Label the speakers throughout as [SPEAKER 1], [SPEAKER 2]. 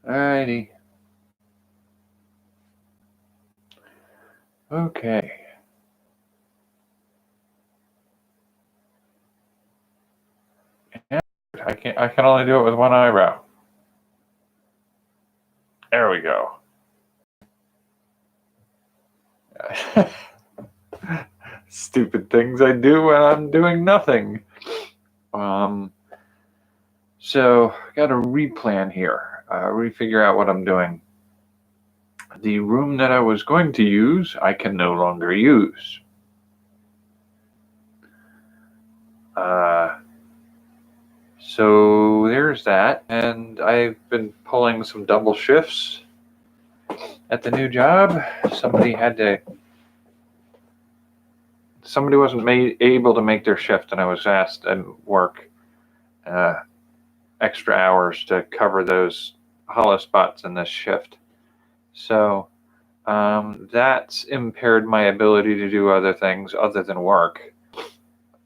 [SPEAKER 1] Alrighty. Okay. Yeah, I can only do it with one eyebrow. There we go. Stupid things I do when I'm doing nothing. So got to replan here, refigure out what I'm doing. The room that I was going to use, I can no longer use. So there's that, and I've been pulling some double shifts at the new job. Somebody wasn't able to make their shift, and I was asked to work extra hours to cover those hollow spots in this shift. So that's impaired my ability to do other things other than work.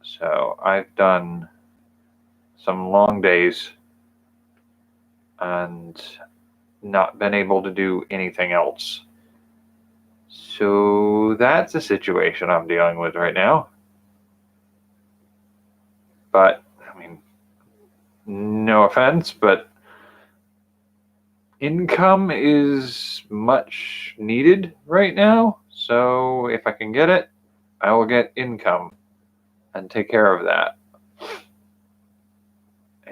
[SPEAKER 1] So I've done some long days and not been able to do anything else. So that's a situation I'm dealing with right now. But, I mean, no offense, but income is much needed right now. So if I can get it, I will get income and take care of that.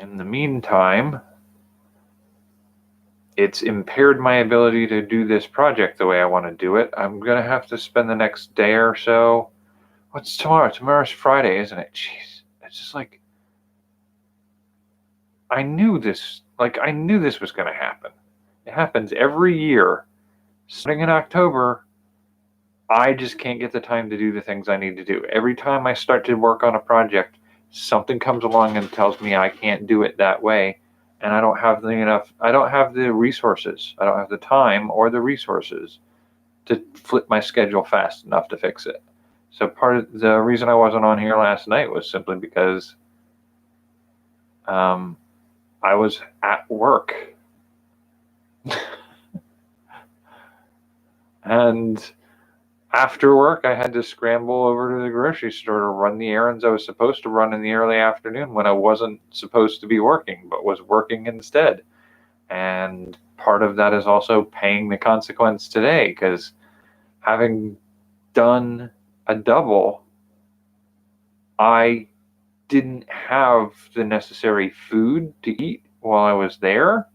[SPEAKER 1] In the meantime, it's impaired my ability to do this project the way I want to do it. I'm going to have to spend the next day or so. What's tomorrow? Tomorrow's Friday, isn't it? Jeez. It's just like, I knew this was going to happen. It happens every year. Starting in October, I just can't get the time to do the things I need to do. Every time I start to work on a project, something comes along and tells me I can't do it that way. And I don't have the resources. I don't have the time or the resources to flip my schedule fast enough to fix it. So part of the reason I wasn't on here last night was simply because I was at work. And after work, I had to scramble over to the grocery store to run the errands I was supposed to run in the early afternoon when I wasn't supposed to be working, but was working instead. And part of that is also paying the consequence today, because having done a double, I didn't have the necessary food to eat while I was there.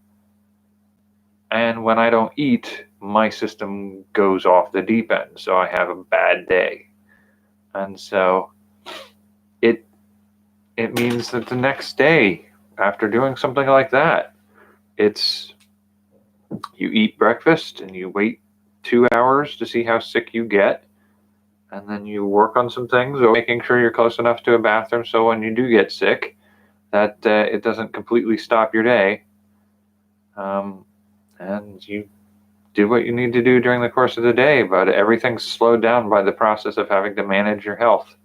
[SPEAKER 1] And when I don't eat, my system goes off the deep end. So I have a bad day. And so it means that the next day, after doing something like that, it's you eat breakfast and you wait 2 hours to see how sick you get. And then you work on some things, or making sure you're close enough to a bathroom so when you do get sick, that it doesn't completely stop your day. And you do what you need to do during the course of the day, but everything's slowed down by the process of having to manage your health.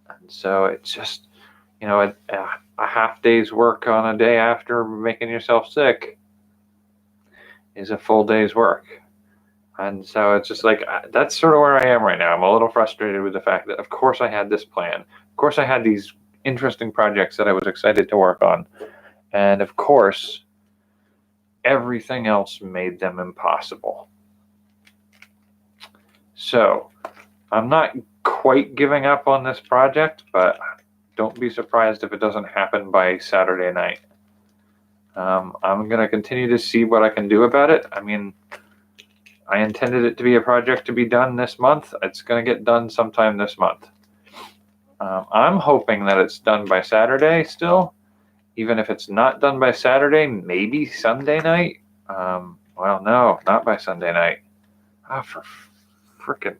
[SPEAKER 1] And so it's just, a half day's work on a day after making yourself sick is a full day's work. And so it's just like, that's sort of where I am right now. I'm a little frustrated with the fact that, of course, I had this plan. Of course, I had these interesting projects that I was excited to work on. And of course, everything else made them impossible. So I'm not quite giving up on this project, but don't be surprised if it doesn't happen by Saturday night. I'm going to continue to see what I can do about it. I mean, I intended it to be a project to be done this month. It's going to get done sometime this month. I'm hoping that it's done by Saturday still. Even if it's not done by Saturday, maybe Sunday night. Well, no, not by Sunday night. Oh, for frickin'.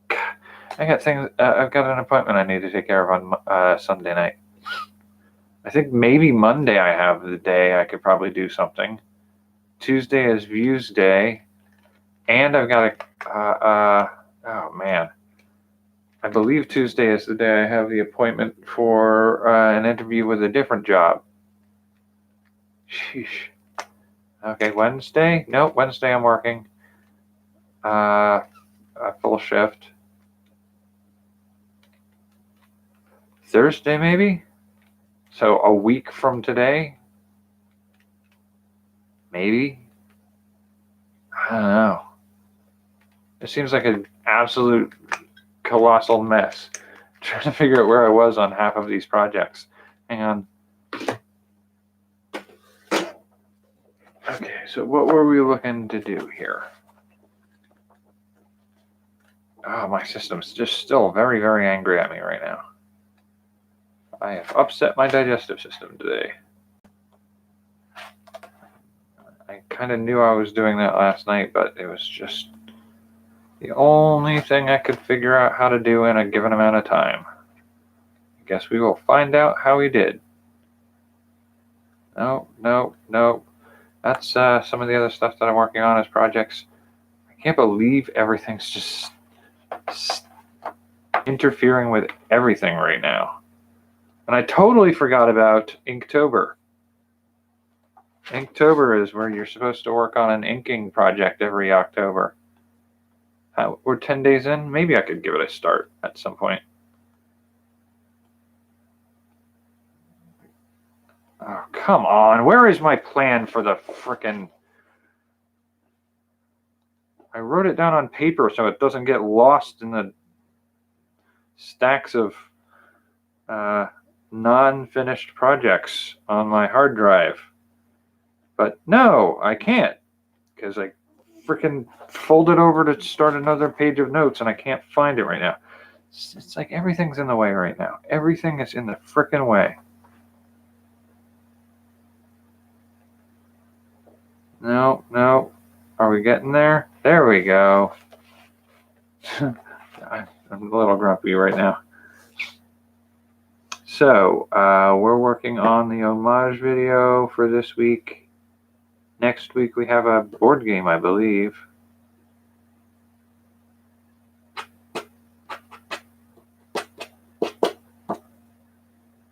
[SPEAKER 1] I got things. I've got an appointment I need to take care of on Sunday night. I think maybe Monday I have the day I could probably do something. Tuesday is Views Day. And I've got oh man. I believe Tuesday is the day I have the appointment for an interview with a different job. Sheesh. Okay, Wednesday? Nope, Wednesday I'm working. A full shift. Thursday, maybe? So a week from today? Maybe? I don't know. It seems like an absolute colossal mess. Trying to figure out where I was on half of these projects. Hang on. Okay, so what were we looking to do here? Oh, my system's just still very, very angry at me right now. I have upset my digestive system today. I kind of knew I was doing that last night, but it was just the only thing I could figure out how to do in a given amount of time. I guess we will find out how we did. No. That's some of the other stuff that I'm working on as projects. I can't believe everything's just interfering with everything right now. And I totally forgot about Inktober. Inktober is where you're supposed to work on an inking project every October. We're 10 days in. Maybe I could give it a start at some point. Oh, come on. Where is my plan for the frickin'... I wrote it down on paper so it doesn't get lost in the stacks of non-finished projects on my hard drive. But no, I can't, because I freaking folded over to start another page of notes and I can't find it right now. It's like everything's in the way right now. Everything is in the frickin' way. No. Are we getting there? There we go. I'm a little grumpy right now. So, we're working on the homage video for this week. Next week we have a board game, I believe.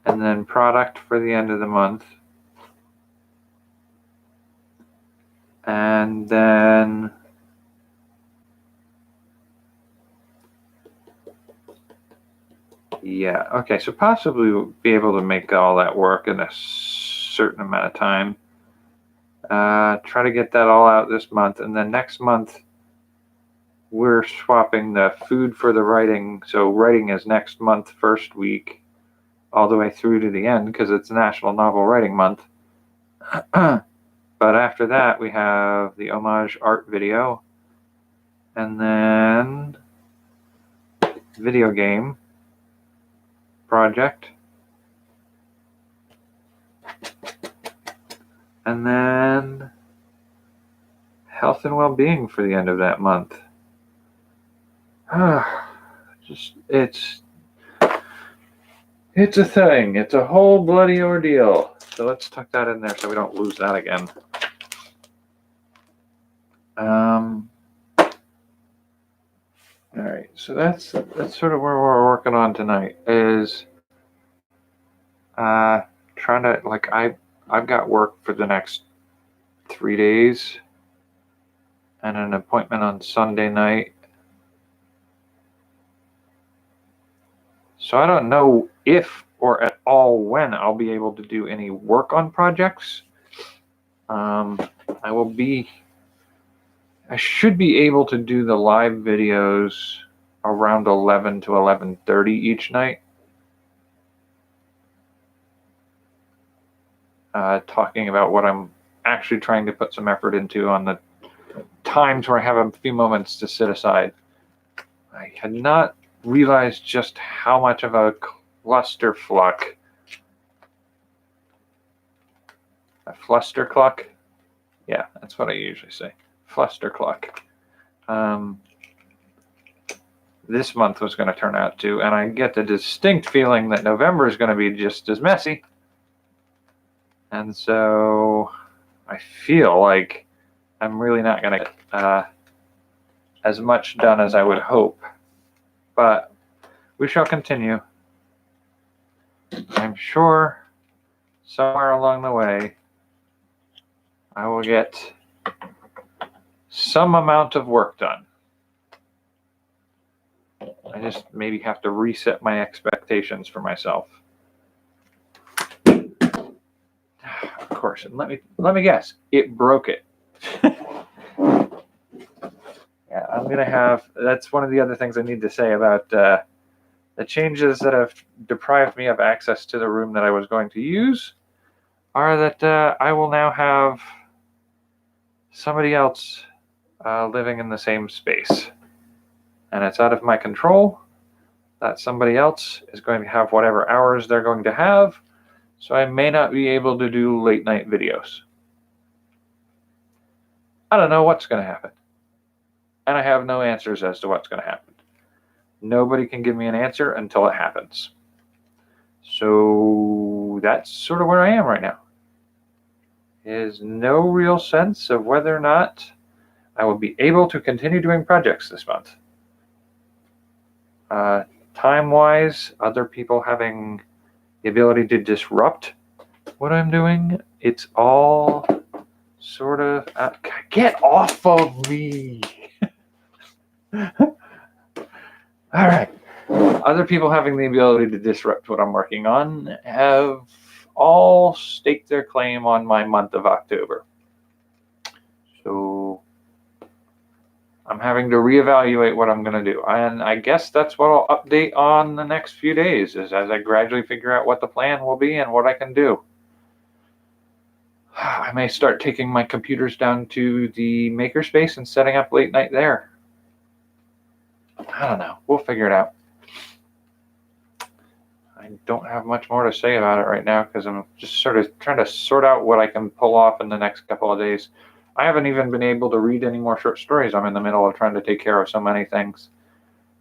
[SPEAKER 1] And then product for the end of the month. And then yeah, okay, so possibly we'll be able to make all that work in a certain amount of time. Try to get that all out this month, and then next month we're swapping the food for the writing. So writing is next month, first week, all the way through to the end, because it's National Novel Writing Month. But after that, we have the homage art video, and then video game project, and then health and well-being for the end of that month. It's a thing. It's a whole bloody ordeal. So let's tuck that in there so we don't lose that again. All right, so that's sort of where we're working on tonight, is trying to, like, I've got work for the next 3 days and an appointment on Sunday night. So I don't know if or at all when I'll be able to do any work on projects. I should be able to do the live videos around 11 to 11:30 each night. Talking about what I'm actually trying to put some effort into on the times where I have a few moments to sit aside. I had not realized just how much of a clusterfuck, a flustercluck. Yeah, that's what I usually say. Flustercluck. This month was going to turn out to, and I get the distinct feeling that November is going to be just as messy. And so I feel like I'm really not going to get as much done as I would hope. But we shall continue. I'm sure somewhere along the way I will get some amount of work done. I just maybe have to reset my expectations for myself. Of course, and let me guess, it broke it. Yeah, I'm gonna have. That's one of the other things I need to say about the changes that have deprived me of access to the room that I was going to use. Are that I will now have somebody else living in the same space, and it's out of my control. That somebody else is going to have whatever hours they're going to have, so I may not be able to do late night videos. I don't know what's going to happen, and I have no answers as to what's going to happen. Nobody can give me an answer until it happens. So that's sort of where I am right now. There's no real sense of whether or not I will be able to continue doing projects this month. Time-wise, other people having the ability to disrupt what I'm doing, it's all sort of... get off of me! All right. Other people having the ability to disrupt what I'm working on have all staked their claim on my month of October. So I'm having to reevaluate what I'm going to do. And I guess that's what I'll update on the next few days, is as I gradually figure out what the plan will be and what I can do. I may start taking my computers down to the makerspace and setting up late night there. I don't know. We'll figure it out. I don't have much more to say about it right now because I'm just sort of trying to sort out what I can pull off in the next couple of days. I haven't even been able to read any more short stories. I'm in the middle of trying to take care of so many things.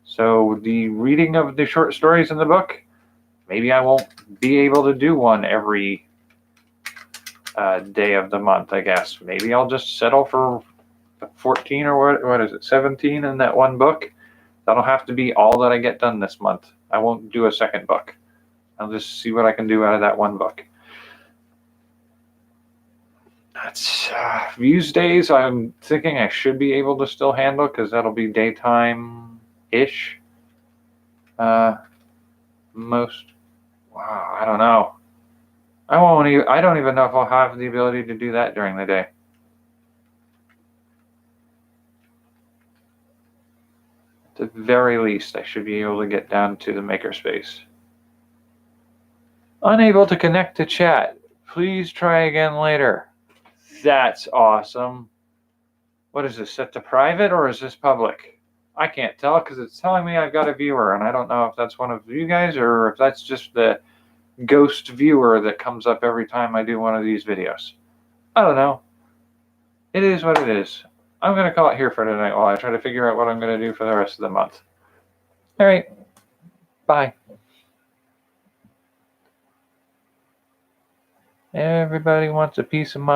[SPEAKER 1] So the reading of the short stories in the book, maybe I won't be able to do one every day of the month, I guess. Maybe I'll just settle for 14 or what is it, 17 in that one book. That'll have to be all that I get done this month. I won't do a second book. I'll just see what I can do out of that one book. That's Views days. I'm thinking I should be able to still handle because that'll be daytime-ish. Most. Wow, I don't know. I don't even know if I'll have the ability to do that during the day. At the very least, I should be able to get down to the makerspace. Unable to connect to chat. Please try again later. That's awesome. What is this, set to private or is this public? I can't tell because it's telling me I've got a viewer, and I don't know if that's one of you guys or if that's just the ghost viewer that comes up every time I do one of these videos. I don't know. It is what it is. I'm going to call it here for tonight while I try to figure out what I'm going to do for the rest of the month. All right. Bye. Everybody wants a piece of mind.